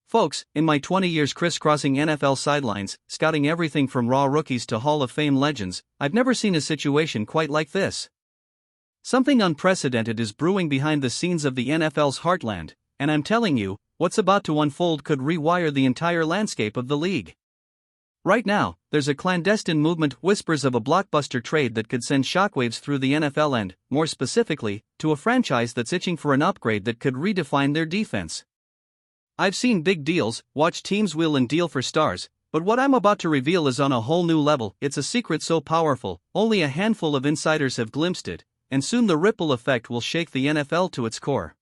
Folks, in my 20 years crisscrossing NFL sidelines, scouting everything from raw rookies to Hall of Fame legends, I've never seen a situation quite like this. Something unprecedented is brewing behind the scenes of the NFL's heartland, and I'm telling you, what's about to unfold could rewire the entire landscape of the league. Right now, there's a clandestine movement, whispers of a blockbuster trade that could send shockwaves through the NFL and, more specifically, to a franchise that's itching for an upgrade that could redefine their defense. I've seen big deals, watched teams wheel and deal for stars, but what I'm about to reveal is on a whole new level. It's a secret so powerful, only a handful of insiders have glimpsed it, and soon the ripple effect will shake the NFL to its core.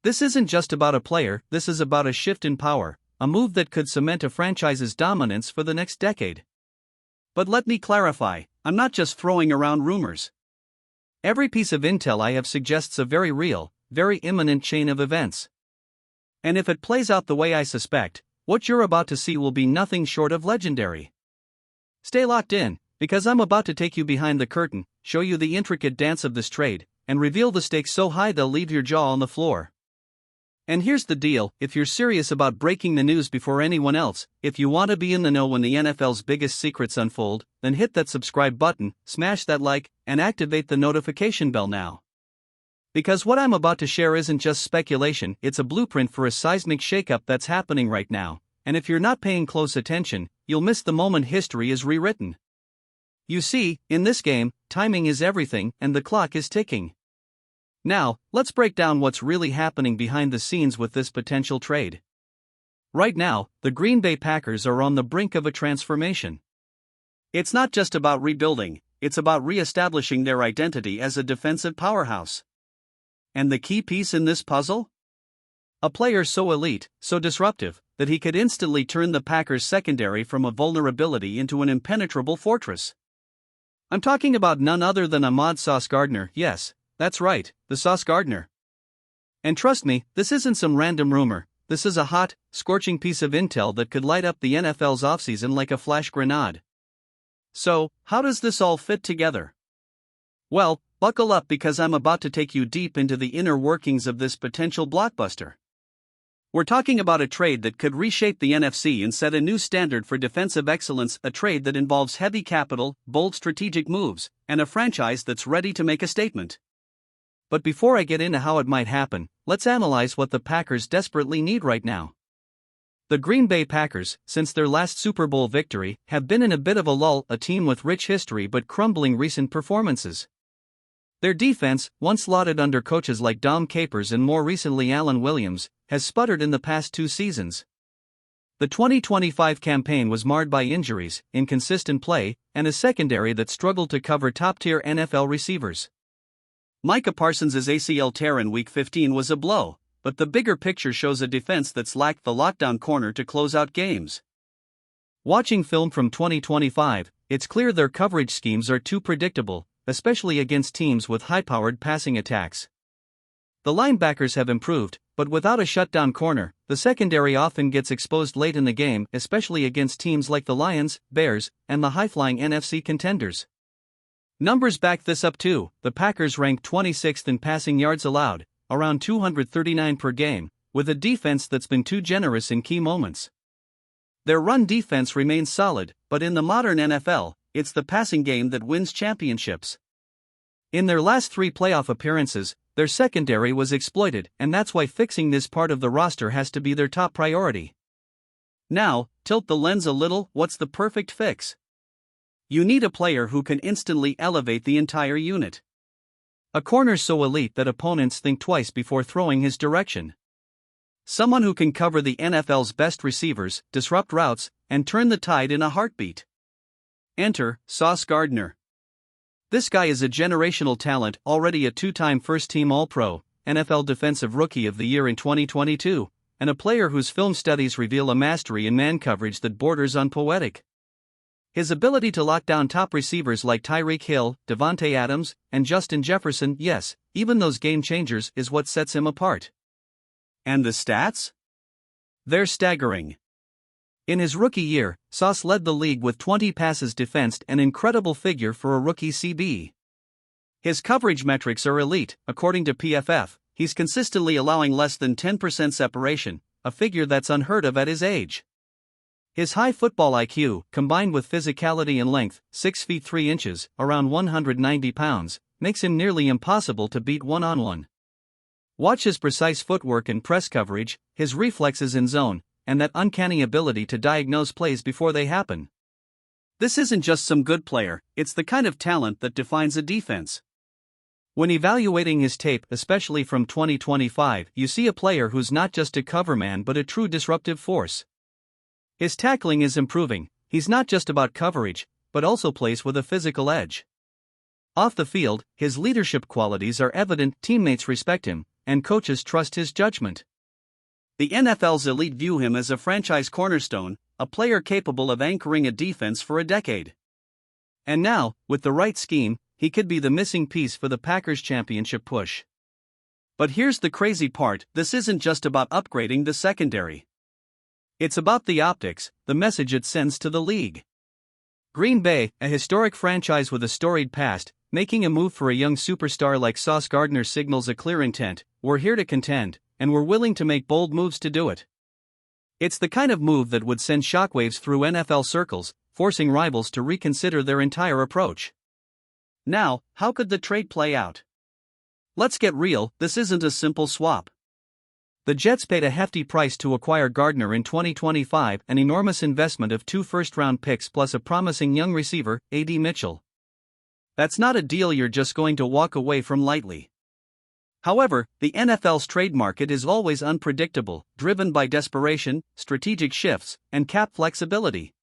This isn't just about a player, this is about a shift in power, a move that could cement a franchise's dominance for the next decade. But let me clarify, I'm not just throwing around rumors. Every piece of intel I have suggests a very real, very imminent chain of events. And if it plays out the way I suspect, what you're about to see will be nothing short of legendary. Stay locked in, because I'm about to take you behind the curtain, show you the intricate dance of this trade, and reveal the stakes so high they'll leave your jaw on the floor. And here's the deal, if you're serious about breaking the news before anyone else, if you want to be in the know when the NFL's biggest secrets unfold, then hit that subscribe button, smash that like, and activate the notification bell now. Because what I'm about to share isn't just speculation, it's a blueprint for a seismic shakeup that's happening right now, and if you're not paying close attention, you'll miss the moment history is rewritten. You see, in this game, timing is everything, and the clock is ticking. Now, let's break down what's really happening behind the scenes with this potential trade. Right now, the Green Bay Packers are on the brink of a transformation. It's not just about rebuilding, it's about re-establishing their identity as a defensive powerhouse. And the key piece in this puzzle? A player so elite, so disruptive, that he could instantly turn the Packers' secondary from a vulnerability into an impenetrable fortress. I'm talking about none other than Ahmad Sauce Gardner. Yes, that's right, the Sauce Gardner. And trust me, this isn't some random rumor, this is a hot, scorching piece of intel that could light up the NFL's offseason like a flash grenade. So, how does this all fit together? Well, buckle up because I'm about to take you deep into the inner workings of this potential blockbuster. We're talking about a trade that could reshape the NFC and set a new standard for defensive excellence, a trade that involves heavy capital, bold strategic moves, and a franchise that's ready to make a statement. But before I get into how it might happen, let's analyze what the Packers desperately need right now. The Green Bay Packers, since their last Super Bowl victory, have been in a bit of a lull, a team with rich history but crumbling recent performances. Their defense, once lauded under coaches like Dom Capers and more recently Alan Williams, has sputtered in the past 2 seasons. The 2025 campaign was marred by injuries, inconsistent play, and a secondary that struggled to cover top-tier NFL receivers. Micah Parsons' ACL tear in Week 15 was a blow, but the bigger picture shows a defense that's lacked the lockdown corner to close out games. Watching film from 2025, it's clear their coverage schemes are too predictable, especially against teams with high-powered passing attacks. The linebackers have improved, but without a shutdown corner, the secondary often gets exposed late in the game, especially against teams like the Lions, Bears, and the high-flying NFC contenders. Numbers back this up too. The Packers rank 26th in passing yards allowed, around 239 per game, with a defense that's been too generous in key moments. Their run defense remains solid, but in the modern NFL, it's the passing game that wins championships. In their last 3 playoff appearances, their secondary was exploited, and that's why fixing this part of the roster has to be their top priority. Now, tilt the lens a little. What's the perfect fix? You need a player who can instantly elevate the entire unit. A corner so elite that opponents think twice before throwing his direction. Someone who can cover the NFL's best receivers, disrupt routes, and turn the tide in a heartbeat. Enter Sauce Gardner. This guy is a generational talent, already a 2-time first-team All-Pro, NFL Defensive Rookie of the Year in 2022, and a player whose film studies reveal a mastery in man coverage that borders on poetic. His ability to lock down top receivers like Tyreek Hill, Davante Adams, and Justin Jefferson, yes, even those game changers, is what sets him apart. And the stats? They're staggering. In his rookie year, Sauce led the league with 20 passes defensed, an incredible figure for a rookie CB. His coverage metrics are elite, according to PFF. He's consistently allowing less than 10% separation, a figure that's unheard of at his age. His high football IQ, combined with physicality and length, 6 feet 3 inches, around 190 pounds, makes him nearly impossible to beat one-on-one. Watch his precise footwork and press coverage, his reflexes in zone, and that uncanny ability to diagnose plays before they happen. This isn't just some good player, it's the kind of talent that defines a defense. When evaluating his tape, especially from 2025, you see a player who's not just a cover man but a true disruptive force. His tackling is improving, he's not just about coverage, but also plays with a physical edge. Off the field, his leadership qualities are evident, teammates respect him, and coaches trust his judgment. The NFL's elite view him as a franchise cornerstone, a player capable of anchoring a defense for a decade. And now, with the right scheme, he could be the missing piece for the Packers' championship push. But here's the crazy part, this isn't just about upgrading the secondary. It's about the optics, the message it sends to the league. Green Bay, a historic franchise with a storied past, making a move for a young superstar like Sauce Gardner signals a clear intent: we're here to contend, and we're willing to make bold moves to do it. It's the kind of move that would send shockwaves through NFL circles, forcing rivals to reconsider their entire approach. Now, how could the trade play out? Let's get real, this isn't a simple swap. The Jets paid a hefty price to acquire Gardner in 2025, an enormous investment of 2 first-round picks plus a promising young receiver, A.D. Mitchell. That's not a deal you're just going to walk away from lightly. However, the NFL's trade market is always unpredictable, driven by desperation, strategic shifts, and cap flexibility.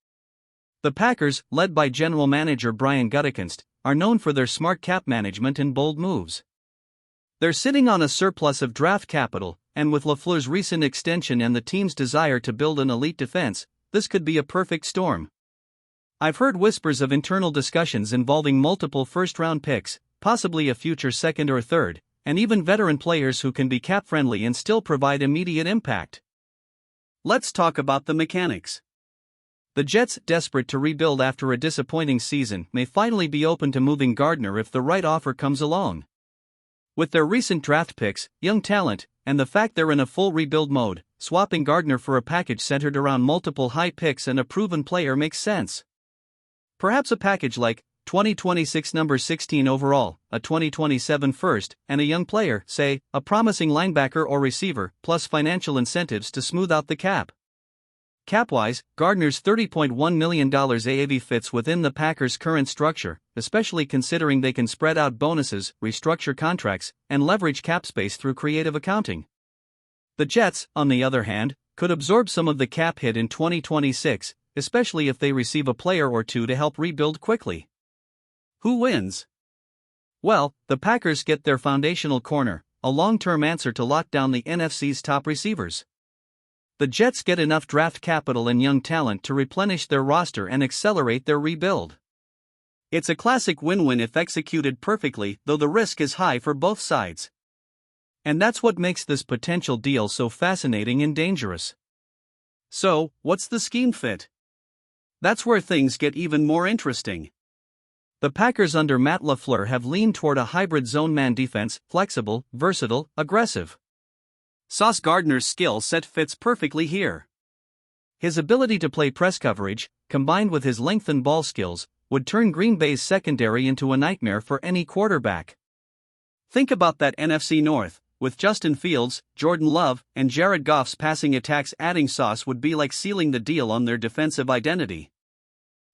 The Packers, led by general manager Brian Gutekunst, are known for their smart cap management and bold moves. They're sitting on a surplus of draft capital, and with LaFleur's recent extension and the team's desire to build an elite defense, this could be a perfect storm. I've heard whispers of internal discussions involving multiple first-round picks, possibly a future second or third, and even veteran players who can be cap-friendly and still provide immediate impact. Let's talk about the mechanics. The Jets, desperate to rebuild after a disappointing season, may finally be open to moving Gardner if the right offer comes along. With their recent draft picks, young talent, and the fact they're in a full rebuild mode, swapping Gardner for a package centered around multiple high picks and a proven player makes sense. Perhaps a package like 2026 number 16 overall, a 2027 first, and a young player, say, a promising linebacker or receiver, plus financial incentives to smooth out the cap. Cap-wise, Gardner's $30.1 million AAV fits within the Packers' current structure, especially considering they can spread out bonuses, restructure contracts, and leverage cap space through creative accounting. The Jets, on the other hand, could absorb some of the cap hit in 2026, especially if they receive a player or two to help rebuild quickly. Who wins? Well, the Packers get their foundational corner, a long-term answer to lock down the NFC's top receivers. The Jets get enough draft capital and young talent to replenish their roster and accelerate their rebuild. It's a classic win-win if executed perfectly, though the risk is high for both sides. And that's what makes this potential deal so fascinating and dangerous. So, what's the scheme fit? That's where things get even more interesting. The Packers under Matt LaFleur have leaned toward a hybrid zone-man defense, flexible, versatile, aggressive. Sauce Gardner's skill set fits perfectly here. His ability to play press coverage, combined with his length and ball skills, would turn Green Bay's secondary into a nightmare for any quarterback. Think about that NFC North, with Justin Fields, Jordan Love, and Jared Goff's passing attacks. Adding Sauce would be like sealing the deal on their defensive identity.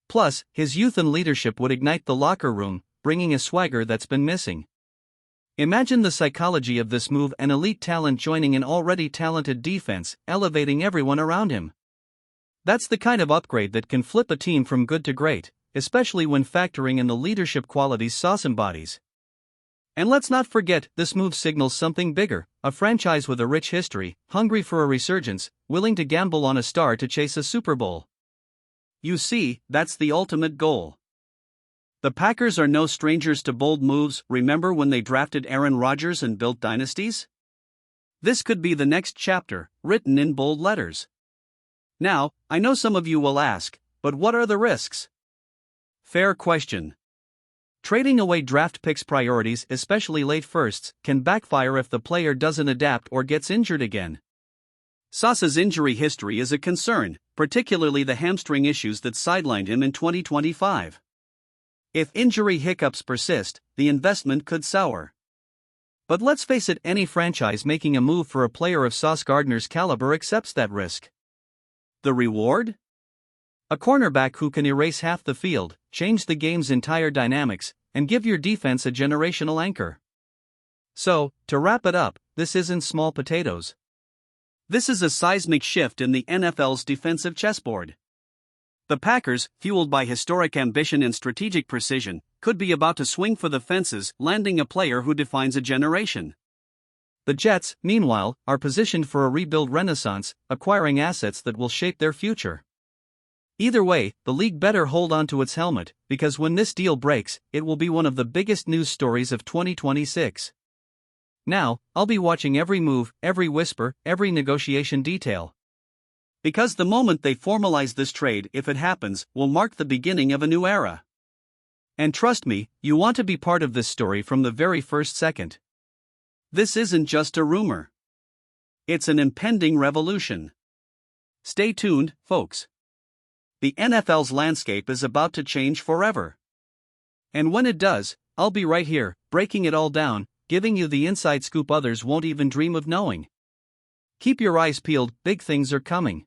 Plus, his youth and leadership would ignite the locker room, bringing a swagger that's been missing. Imagine the psychology of this move: an elite talent joining an already talented defense, elevating everyone around him. That's the kind of upgrade that can flip a team from good to great, especially when factoring in the leadership qualities Sauce embodies. And let's not forget, this move signals something bigger: a franchise with a rich history, hungry for a resurgence, willing to gamble on a star to chase a Super Bowl. You see, that's the ultimate goal. The Packers are no strangers to bold moves. Remember when they drafted Aaron Rodgers and built dynasties? This could be the next chapter, written in bold letters. Now, I know some of you will ask, but what are the risks? Fair question. Trading away draft picks' priorities, especially late firsts, can backfire if the player doesn't adapt or gets injured again. Sauce's injury history is a concern, particularly the hamstring issues that sidelined him in 2025. If injury hiccups persist, the investment could sour. But let's face it, any franchise making a move for a player of Sauce Gardner's caliber accepts that risk. The reward? A cornerback who can erase half the field, change the game's entire dynamics, and give your defense a generational anchor. So, to wrap it up, this isn't small potatoes. This is a seismic shift in the NFL's defensive chessboard. The Packers, fueled by historic ambition and strategic precision, could be about to swing for the fences, landing a player who defines a generation. The Jets, meanwhile, are positioned for a rebuild renaissance, acquiring assets that will shape their future. Either way, the league better hold on to its helmet, because when this deal breaks, it will be one of the biggest news stories of 2026. Now, I'll be watching every move, every whisper, every negotiation detail. Because the moment they formalize this trade, if it happens, will mark the beginning of a new era. And trust me, you want to be part of this story from the very first second. This isn't just a rumor. It's an impending revolution. Stay tuned, folks. The NFL's landscape is about to change forever. And when it does, I'll be right here, breaking it all down, giving you the inside scoop others won't even dream of knowing. Keep your eyes peeled, big things are coming.